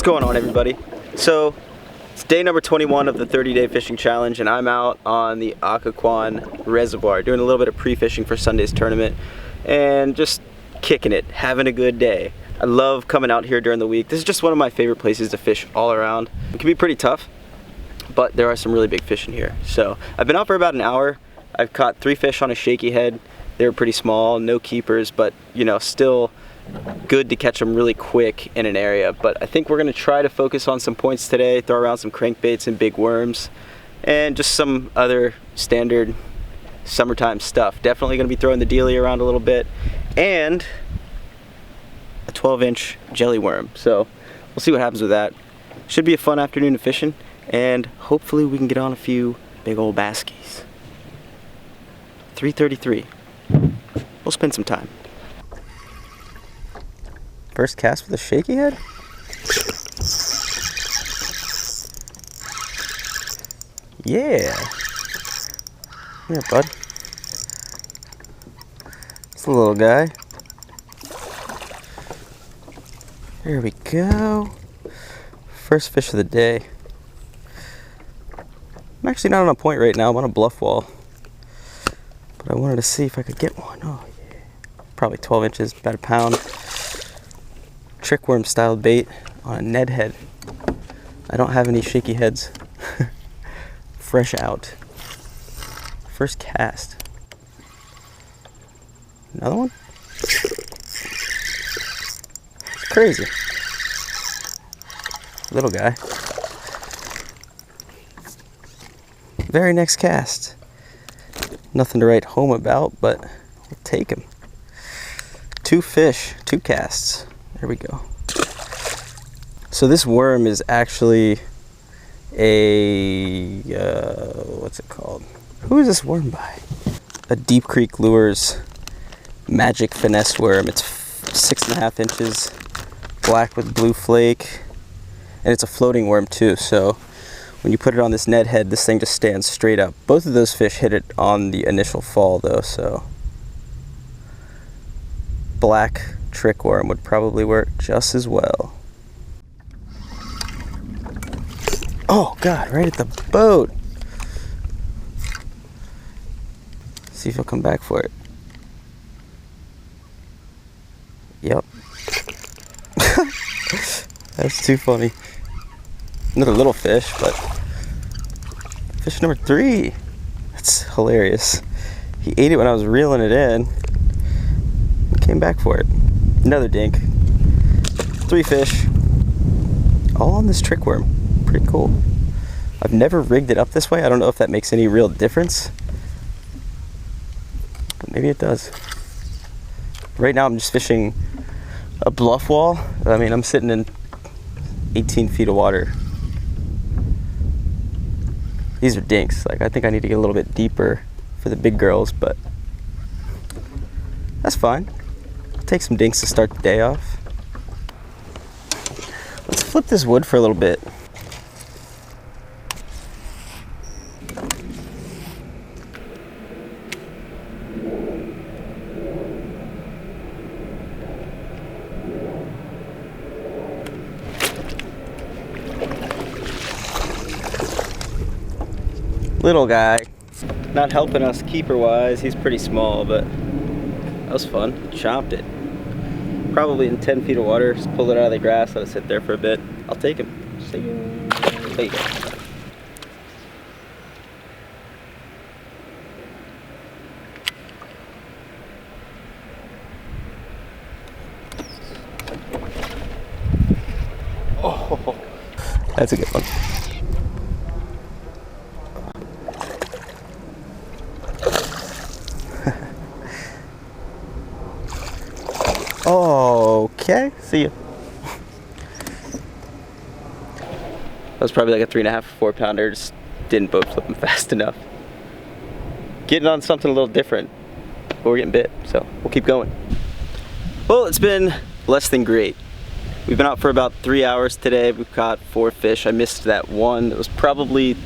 going on, everybody? So it's day number 21 of the 30-day fishing challenge, and I'm out on the Occoquan Reservoir doing a little bit of pre-fishing for Sunday's tournament and just kicking it, having a good day. I love coming out here during the week. This is just one of my favorite places to fish all around. It can be pretty tough, but there are some really big fish in here. So I've been out for about an hour. I've caught 3 fish on a shaky head. They were pretty small, no keepers, but you know, still good to catch them really quick in an area. But I think we're gonna try to focus on some points today, throw around some crankbaits and big worms, and just some other standard summertime stuff. Definitely gonna be throwing the dealie around a little bit, and a 12-inch jelly worm. So we'll see what happens with that. Should be a fun afternoon of fishing, and hopefully we can get on a few big old baskies. 3:33. We'll spend some time. First cast with a shaky head? Yeah. Here, bud. It's a little guy. There we go. First fish of the day. I'm actually not on a point right now. I'm on a bluff wall. But I wanted to see if I could get one. Oh, yeah. Probably 12 inches, about a pound. Trickworm style bait on a Ned head. I don't have any shaky heads. Fresh out. First cast. Another one? It's crazy. Little guy. Very next cast. Nothing to write home about, but we'll take him. 2 fish, 2 casts. There we go. So this worm is actually a, what's it called? Who is this worm by? A Deep Creek Lures magic finesse worm. It's 6.5 inches, black with blue flake, and it's a floating worm too. So when you put it on this Ned head, this thing just stands straight up. Both of those fish hit it on the initial fall though, so black trick worm would probably work just as well. Oh God, right at the boat. See if he'll come back for it. Yep. That's too funny. Another little fish, but fish number 3. That's hilarious. He ate it when I was reeling it in and came back for it. Another dink. 3 fish, all on this trick worm. Pretty cool. I've never rigged it up this way. I don't know if that makes any real difference, but maybe it does. Right now I'm just fishing a bluff wall. I mean, I'm sitting in 18 feet of water. These are dinks. Like, I think I need to get a little bit deeper for the big girls, but that's fine. I'll take some dinks to start the day off. Let's flip this wood for a little bit. Little guy, not helping us keeper wise. He's pretty small, but that was fun. Chomped it. Probably in 10 feet of water. Just pulled it out of the grass, let it sit there for a bit. I'll take him. See you. There you go. Oh, that's a good one. Okay, see you. That was probably like a 3.5 or 4 pounder. Just didn't boat flip him fast enough. Getting on something a little different, but we're getting bit, so we'll keep going. Well, it's been less than great. We've been out for about 3 hours today. We've caught 4 fish. I missed that one. It was probably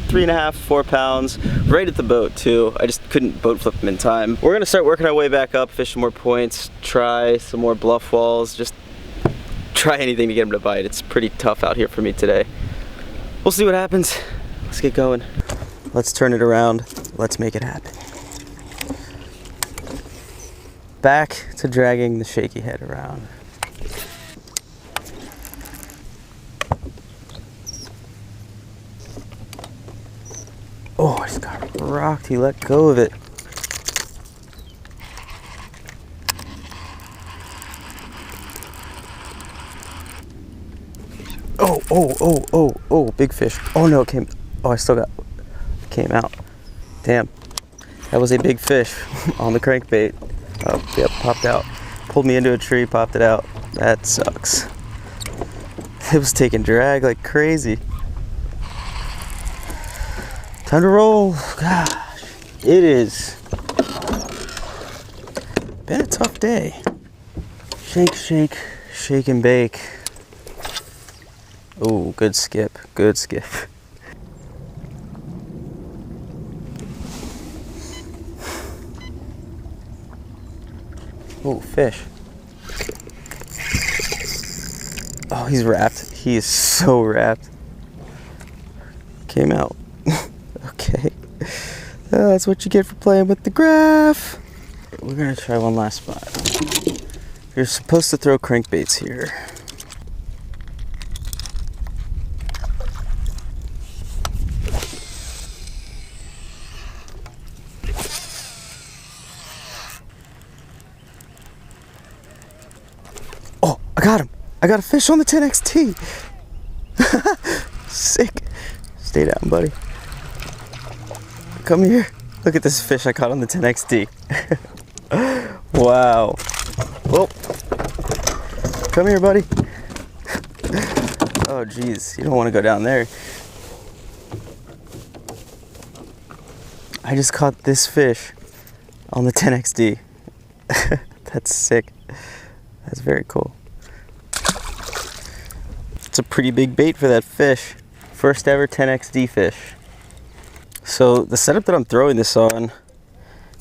3.5, 4 pounds, right at the boat too. I just couldn't boat flip them in time. We're gonna start working our way back up, fish some more points, try some more bluff walls, just try anything to get him to bite. It's pretty tough out here for me today. We'll see what happens. Let's get going. Let's turn it around. Let's make it happen. Back to dragging the shaky head around. Oh, I just got rocked. He let go of it. Oh, big fish. Oh no, it came. Oh, I still got. It came out. Damn. That was a big fish on the crankbait. Oh, yep, popped out. Pulled me into a tree, popped it out. That sucks. It was taking drag like crazy. Time to roll. Gosh, it is. Been a tough day. Shake, shake, shake and bake. Oh, good skip, good skip. Oh, fish. Oh, he's wrapped. He is so wrapped. Came out. Okay. That's what you get for playing with the graph. We're gonna try one last spot. You're supposed to throw crankbaits here. Oh, I got him. I got a fish on the 10XT. Sick. Stay down, buddy. Come here. Look at this fish I caught on the 10XT. Wow. Well, come here, buddy. Oh, geez. You don't want to go down there. I just caught this fish on the 10XD. That's sick. That's very cool. It's a pretty big bait for that fish. First ever 10XD fish. So the setup that I'm throwing this on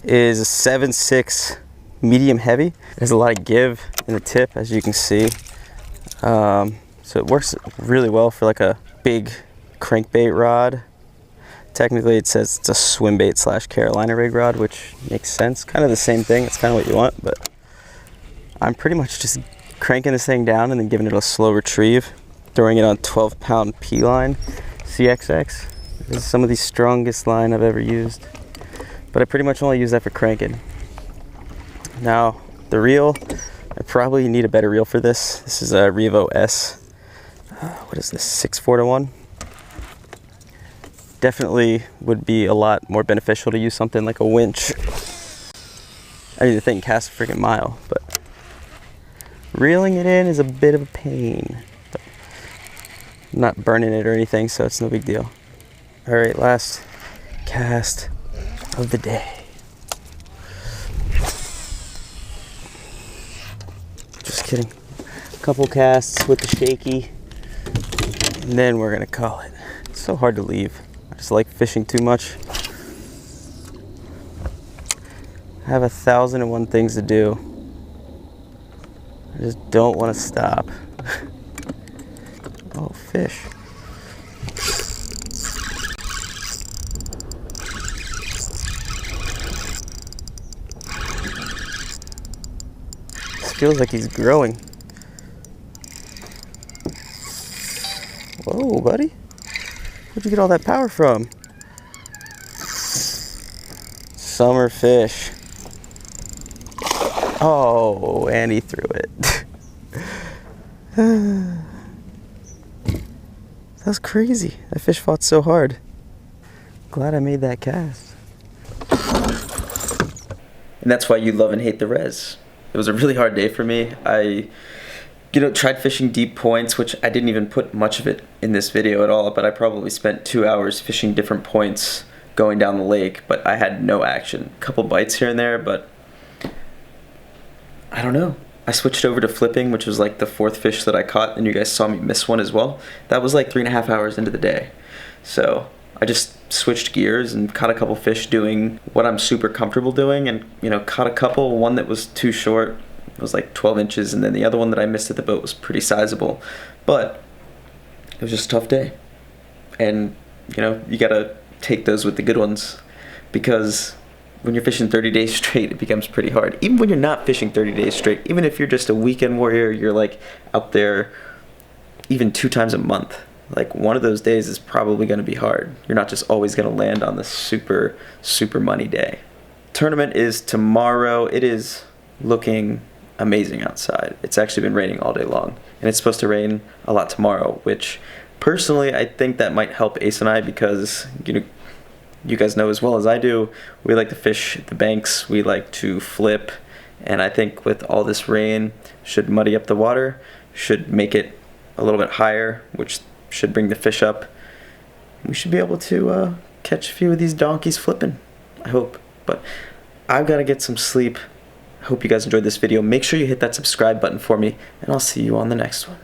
is a 7.6 medium heavy. There's a lot of give in the tip, as you can see. So it works really well for like a big crankbait rod. Technically it says it's a swim bait / Carolina rig rod, which makes sense. Kind of the same thing. It's kind of what you want, but I'm pretty much just cranking this thing down and then giving it a slow retrieve. Throwing it on 12-pound P-line CXX. This is some of the strongest line I've ever used, but I pretty much only use that for cranking. Now, the reel, I probably need a better reel for this. This is a Revo S. What is this, 6/4-1? Definitely would be a lot more beneficial to use something like a winch. I mean, the thing casts a freaking mile, but reeling it in is a bit of a pain. But I'm not burning it or anything, so it's no big deal. All right, last cast of the day. Just kidding. A couple casts with the shaky, and then we're gonna call it. It's so hard to leave. I just like fishing too much. I have 1,001 things to do. I just don't want to stop. Oh, fish. Feels like he's growing. Whoa, buddy. Where'd you get all that power from? Summer fish. Oh, and he threw it. That's crazy. That fish fought so hard. Glad I made that cast. And that's why you love and hate the res. It was a really hard day for me. I, tried fishing deep points, which I didn't even put much of it in this video at all, but I probably spent 2 hours fishing different points going down the lake, but I had no action. A couple bites here and there, but I don't know. I switched over to flipping, which was like the 4th fish that I caught, and you guys saw me miss one as well. That was like 3.5 hours into the day. So I just switched gears and caught a couple fish doing what I'm super comfortable doing, and caught a couple. One that was too short, was like 12 inches, and then the other one that I missed at the boat was pretty sizable. But it was just a tough day. And, you know, you gotta take those with the good ones, because when you're fishing 30 days straight, it becomes pretty hard. Even when you're not fishing 30 days straight, even if you're just a weekend warrior, you're like out there even 2 times a month. Like, one of those days is probably going to be hard. You're not just always going to land on the super money day. Tournament is tomorrow. It is looking amazing outside. It's actually been raining all day long, and it's supposed to rain a lot tomorrow, which personally I think that might help Ace and I, because, you know, you guys know as well as I do, we like to fish the banks, we like to flip, and I think with all this rain, should muddy up the water, should make it a little bit higher, which should bring the fish up. We should be able to catch a few of these donkeys flipping, I hope. But I've got to get some sleep. I hope you guys enjoyed this video. Make sure you hit that subscribe button for me, and I'll see you on the next one.